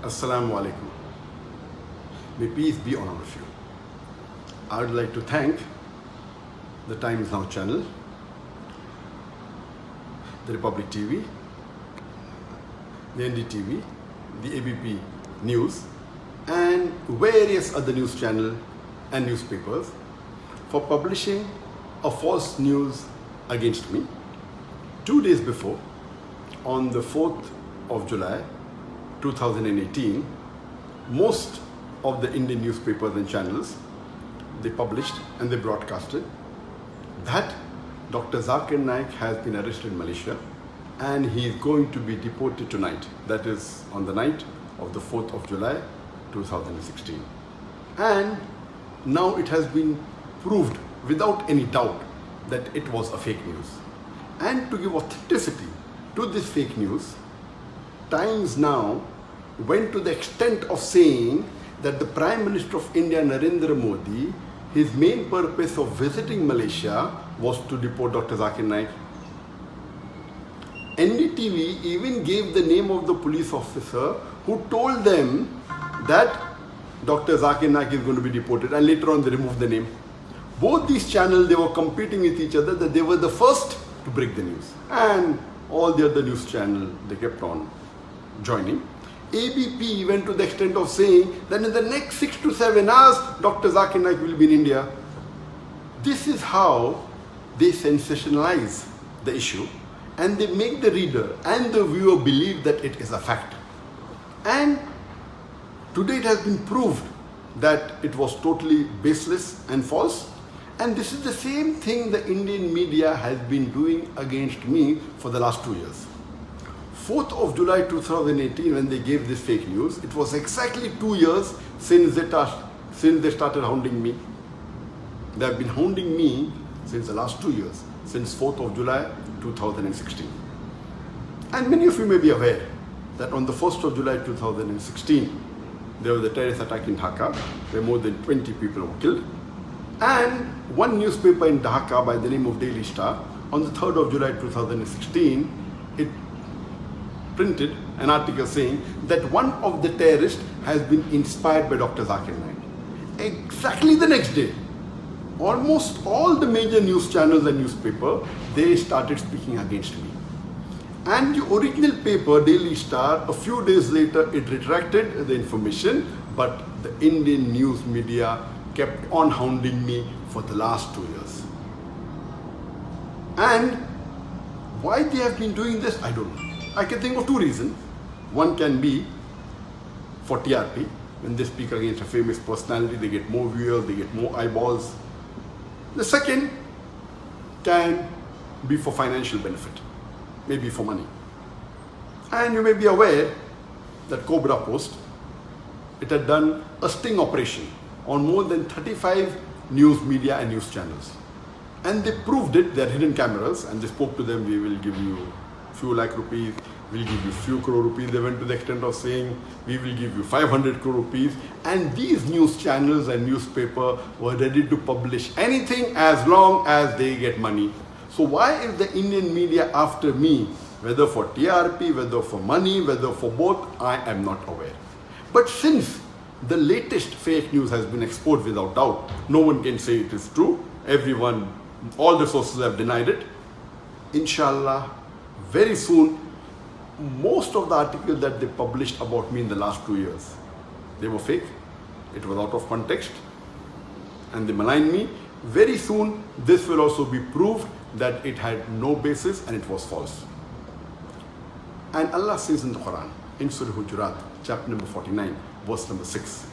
Assalamu alaikum. May peace be on all of you. I would like to thank the Times Now channel, the Republic TV, the NDTV, the ABP News, and various other news channels and newspapers for publishing a false news against me 2 days before, on the 4th of July 2018. Most of the Indian newspapers and channels, they published and they broadcasted that Dr. Zakir Naik has been arrested in Malaysia and he is going to be deported tonight. That is on the night of the 4th of July 2016. And now it has been proved without any doubt that it was a fake news. And to give authenticity to this fake news, Times Now went to the extent of saying that the Prime Minister of India, Narendra Modi, his main purpose of visiting Malaysia was to deport Dr. Zakir Naik. NDTV even gave the name of the police officer who told them that Dr. Zakir Naik is going to be deported, and later on they removed the name. Both these channels, they were competing with each other, that they were the first to break the news. And all the other news channels, they kept on joining. ABP went to the extent of saying that in the next 6 to 7 hours, Dr. Zakir Naik will be in India. This is how they sensationalize the issue and they make the reader and the viewer believe that it is a fact. And today it has been proved that it was totally baseless and false. And this is the same thing the Indian media has been doing against me for the last 2 years. 4th of July 2018, when they gave this fake news, it was exactly 2 years since they started hounding me. They have been hounding me since the last 2 years, since 4th of July 2016. And many of you may be aware that on the 1st of July 2016, there was a terrorist attack in Dhaka, where more than 20 people were killed. And one newspaper in Dhaka by the name of Daily Star, on the 3rd of July 2016, it printed an article saying that one of the terrorists has been inspired by Dr. Zakir Naik. Exactly the next day, almost all the major news channels and newspapers, they started speaking against me. And the original paper, Daily Star, a few days later, it retracted the information, but the Indian news media kept on hounding me for the last 2 years. And why they have been doing this, I don't know. I can think of 2 reasons. One can be for TRP. When they speak against a famous personality, they get more viewers, they get more eyeballs. The second can be for financial benefit, maybe for money. And you may be aware that Cobra Post, it had done a sting operation on more than 35 news media and news channels. And they proved it, they had hidden cameras, and they spoke to them, we will give you few lakh rupees, we'll give you few crore rupees. They went to the extent of saying, we will give you 500 crore rupees. And these news channels and newspaper were ready to publish anything as long as they get money. So why is the Indian media after me, whether for TRP, whether for money, whether for both, I am not aware. But since the latest fake news has been exposed without doubt, no one can say it is true. Everyone, all the sources have denied it. Inshallah, very soon, most of the articles that they published about me in the last 2 years, they were fake. It was out of context and they maligned me. Very soon, this will also be proved that it had no basis and it was false. And Allah says in the Quran, in Surah Hujurat, chapter number 49, verse number 6,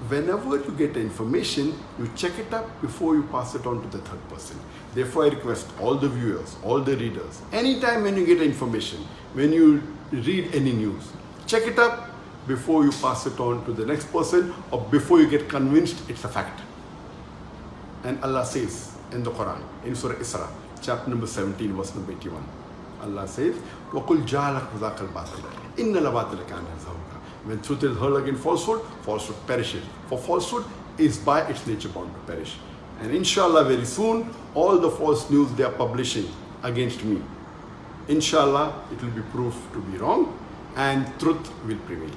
whenever you get information, you check it up before you pass it on to the third person. Therefore, I request all the viewers, all the readers, anytime when you get information, when you read any news, check it up before you pass it on to the next person or before you get convinced it's a fact. And Allah says in the Quran, in Surah Isra, chapter number 17, verse number 81, Allah says, وَقُلْ جَعَلَكْ وَذَاكَ الْبَاطِلَ إِنَّ الْبَاطِلَ كَانَ زَهُوقًا. When truth is heard against falsehood, falsehood perishes. For falsehood is by its nature bound to perish. And inshallah, very soon, all the false news they are publishing against me, inshallah, it will be proved to be wrong and truth will prevail.